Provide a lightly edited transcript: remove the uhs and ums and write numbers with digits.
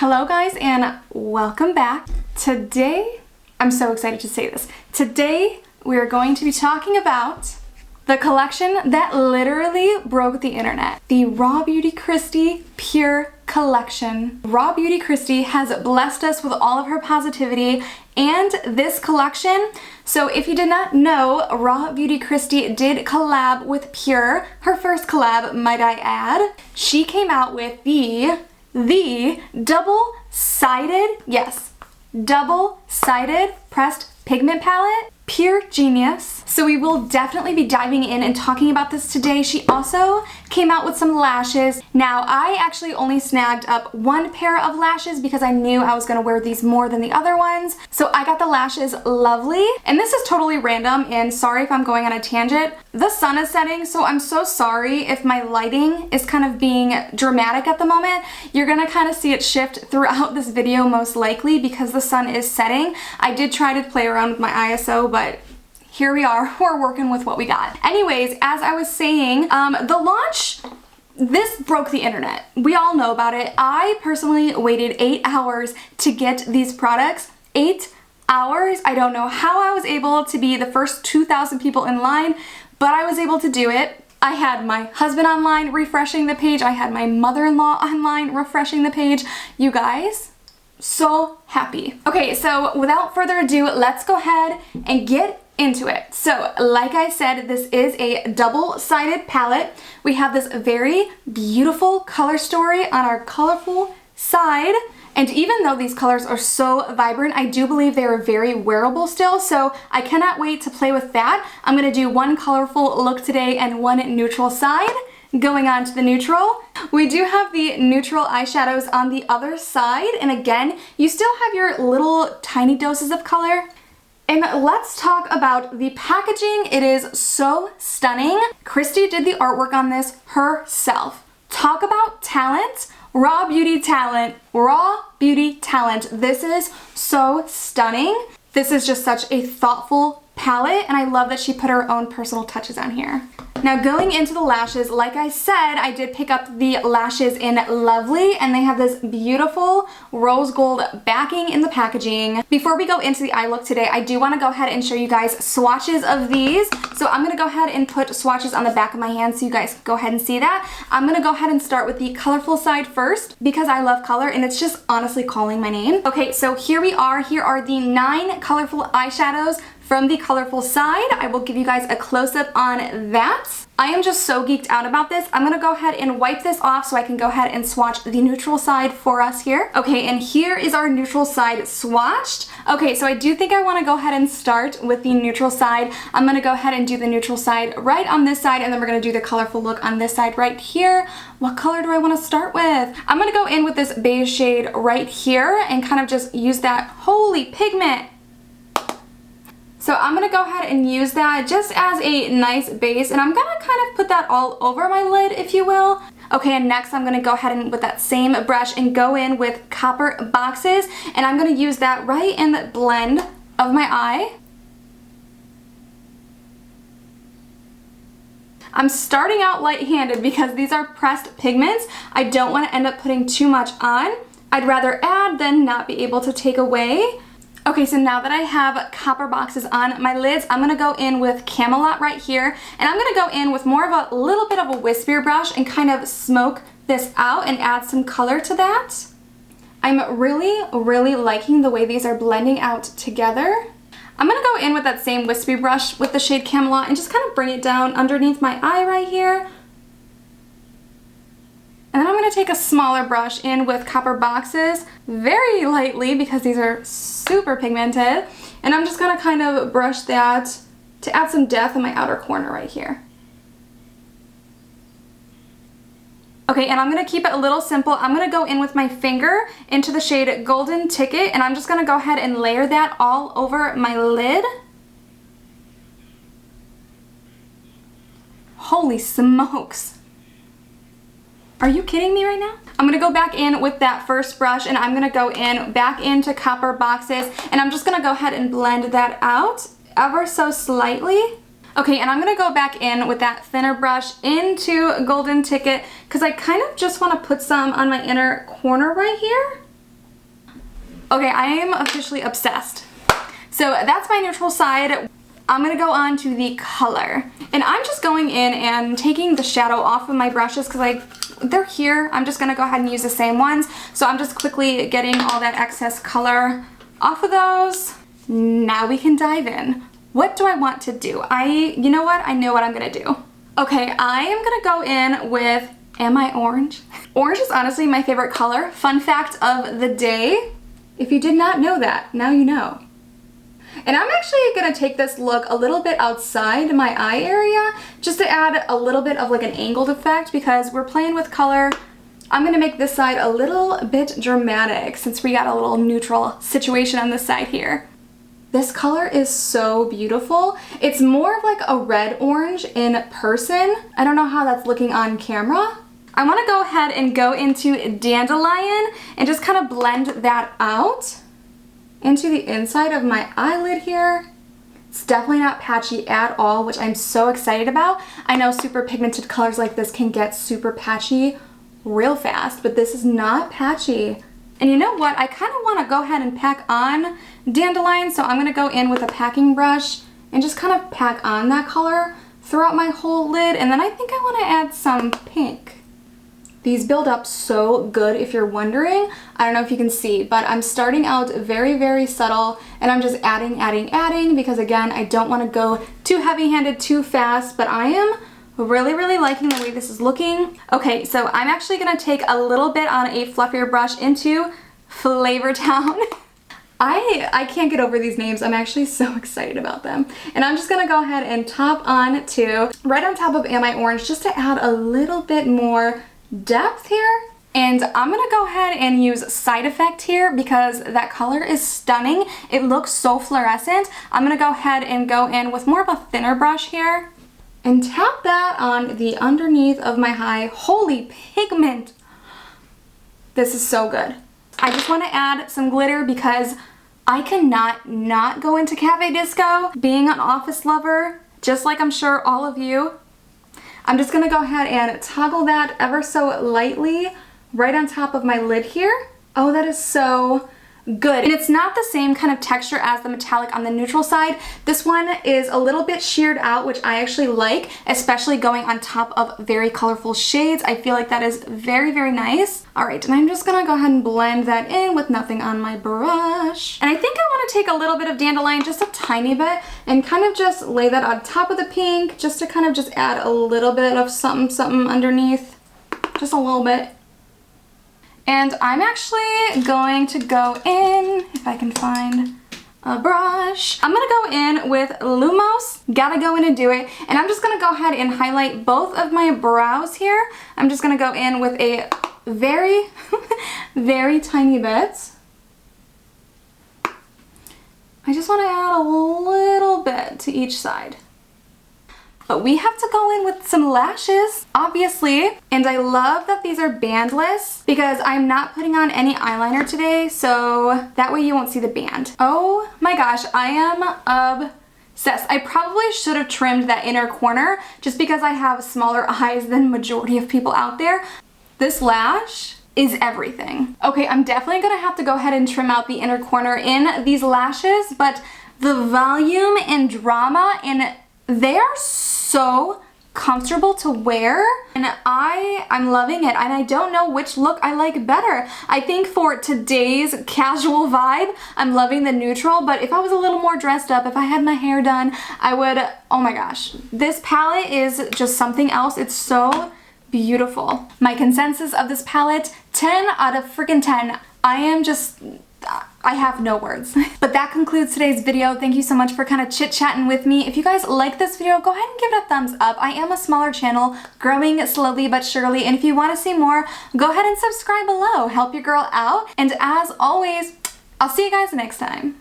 Hello guys and welcome back. Today, I'm so excited to say this. Today we are going to be talking about the collection that literally broke the internet. The RAWBEAUTYKRISTI PUR collection. RAWBEAUTYKRISTI has blessed us with all of her positivity and this collection. So if you did not know, RAWBEAUTYKRISTI did collab with PUR. Her first collab, might I add. She came out with the double-sided, yes, double-sided pressed pigment palette. Pure genius. So we will definitely be diving in and talking about this today. She also came out with some lashes. Now, I actually only snagged up one pair of lashes because I knew I was gonna wear these more than the other ones. So I got the lashes Lovely. And this is totally random and sorry if I'm going on a tangent. The sun is setting, so I'm so sorry if my lighting is kind of being dramatic at the moment. You're gonna kind of see it shift throughout this video most likely because the sun is setting. I did try to play around with my ISO, but here we are, we're working with what we got. Anyways, as I was saying, the launch, this broke the internet. We all know about it. I personally waited 8 hours to get these products. 8 hours. I don't know how I was able to be the first 2,000 people in line, but I was able to do it. I had my husband online refreshing the page. I had my mother-in-law online refreshing the page. You guys, so happy. Okay, so without further ado, let's go ahead and get into it. So like I said, this is a double-sided palette. We have this very beautiful color story on our colorful side. And even though these colors are so vibrant, I do believe they are very wearable still. So I cannot wait to play with that. I'm gonna do one colorful look today and one neutral side. Going on to the neutral, we do have the neutral eyeshadows on the other side. And again, you still have your little tiny doses of color. And let's talk about the packaging. It is so stunning. Kristi did the artwork on this herself. Talk about talent, raw beauty talent, raw beauty talent. This is so stunning. This is just such a thoughtful palette and I love that she put her own personal touches on here. Now going into the lashes, like I said, I did pick up the lashes in Lovely and they have this beautiful rose gold backing in the packaging. Before we go into the eye look today, I do want to go ahead and show you guys swatches of these. So I'm going to go ahead and put swatches on the back of my hand so you guys can go ahead and see that. I'm going to go ahead and start with the colorful side first because I love color and it's just honestly calling my name. Okay, so here we are. Here are the 9 colorful eyeshadows from the colorful side. I will give you guys a close-up on that. I am just so geeked out about this. I'm gonna go ahead and wipe this off so I can go ahead and swatch the neutral side for us here. Okay, and here is our neutral side swatched. Okay, so I do think I wanna go ahead and start with the neutral side. I'm gonna go ahead and do the neutral side right on this side and then we're gonna do the colorful look on this side right here. What color do I wanna start with? I'm gonna go in with this beige shade right here and kind of just use that, holy pigment. So I'm gonna go ahead and use that just as a nice base and I'm gonna kind of put that all over my lid, if you will. Okay, and next I'm gonna go ahead and with that same brush and go in with Copper Boxes and I'm gonna use that right in the blend of my eye. I'm starting out light-handed because these are pressed pigments. I don't wanna end up putting too much on. I'd rather add than not be able to take away. Okay, so now that I have Copper Boxes on my lids, I'm gonna go in with Camelot right here, and I'm gonna go in with more of a little bit of a wispier brush and kind of smoke this out and add some color to that. I'm really liking the way these are blending out together. I'm gonna go in with that same wispy brush with the shade Camelot and just kind of bring it down underneath my eye right here. And then I'm going to take a smaller brush in with Copper Boxes very lightly because these are super pigmented. And I'm just going to kind of brush that to add some depth in my outer corner right here. Okay, and I'm going to keep it a little simple. I'm going to go in with my finger into the shade Golden Ticket and I'm just going to go ahead and layer that all over my lid. Holy smokes. Are you kidding me right now? I'm gonna go back in with that first brush and I'm gonna go in back into Copper Boxes and I'm just gonna go ahead and blend that out ever so slightly. Okay, and I'm gonna go back in with that thinner brush into Golden Ticket because I kind of just want to put some on my inner corner right here. Okay, I am officially obsessed. So that's my neutral side. I'm gonna go on to the color. And I'm just going in and taking the shadow off of my brushes because they're here. I'm just gonna go ahead and use the same ones. So I'm just quickly getting all that excess color off of those. Now we can dive in. What do I want to do? You know what? I know what I'm gonna do. Okay, I am gonna go in with, am I orange? Orange is honestly my favorite color. Fun fact of the day. If you did not know that, now you know. And I'm actually gonna take this look a little bit outside my eye area just to add a little bit of like an angled effect because we're playing with color. I'm gonna make this side a little bit dramatic since we got a little neutral situation on this side here. This color is so beautiful. It's more of like a red orange in person. I don't know how that's looking on camera. I wanna go ahead and go into Dandelion and just kind of blend that out into the inside of my eyelid here. It's definitely not patchy at all, which I'm so excited about. I know super pigmented colors like this can get super patchy real fast, but this is not patchy. And you know what? I kind of want to go ahead and pack on Dandelion, so I'm going to go in with a packing brush and just kind of pack on that color throughout my whole lid, and then I think I want to add some pink. These build up so good if you're wondering. I don't know if you can see, but I'm starting out very, very subtle and I'm just adding because again, I don't want to go too heavy-handed too fast, but I am really, really liking the way this is looking. Okay, so I'm actually gonna take a little bit on a fluffier brush into Flavor Town. I can't get over these names. I'm actually so excited about them. And I'm just gonna go ahead and top on to, right on top of Am I Orange, just to add a little bit more depth here. And I'm gonna go ahead and use Side Effect here because that color is stunning. It looks so fluorescent. I'm gonna go ahead and go in with more of a thinner brush here and tap that on the underneath of my eye. Holy pigment! This is so good. I just want to add some glitter because I cannot not go into Cafe Disco. Being an office lover, just like I'm sure all of you, I'm just gonna go ahead and toggle that ever so lightly right on top of my lid here. Oh, that is so good. And it's not the same kind of texture as the metallic on the neutral side. This one is a little bit sheared out, which I actually like, especially going on top of very colorful shades. I feel like that is very, very nice. All right, and I'm just gonna go ahead and blend that in with nothing on my brush. And I think I wanna take a little bit of Dandelion, just a tiny bit, and kind of just lay that on top of the pink, just to kind of just add a little bit of something underneath, just a little bit. And I'm actually going to go in, if I can find a brush. I'm gonna go in with Lumos, gotta go in and do it. And I'm just gonna go ahead and highlight both of my brows here. I'm just gonna go in with a very, very tiny bit. I just wanna add a little bit to each side. But we have to go in with some lashes, obviously. And I love that these are bandless because I'm not putting on any eyeliner today, so that way you won't see the band. Oh my gosh, I am obsessed. I probably should have trimmed that inner corner just because I have smaller eyes than majority of people out there. This lash is everything. Okay, I'm definitely gonna have to go ahead and trim out the inner corner in these lashes, but the volume and drama, and they are so comfortable to wear, and I'm loving it, and I don't know which look I like better. I think for today's casual vibe, I'm loving the neutral, but if I was a little more dressed up, if I had my hair done, I would, oh my gosh. This palette is just something else. It's so beautiful. My consensus of this palette, 10 out of freaking 10. I have no words. But that concludes today's video. Thank you so much for kind of chit-chatting with me. If you guys like this video, go ahead and give it a thumbs up. I am a smaller channel, growing slowly but surely, and if you want to see more, go ahead and subscribe below. Help your girl out, and as always, I'll see you guys next time.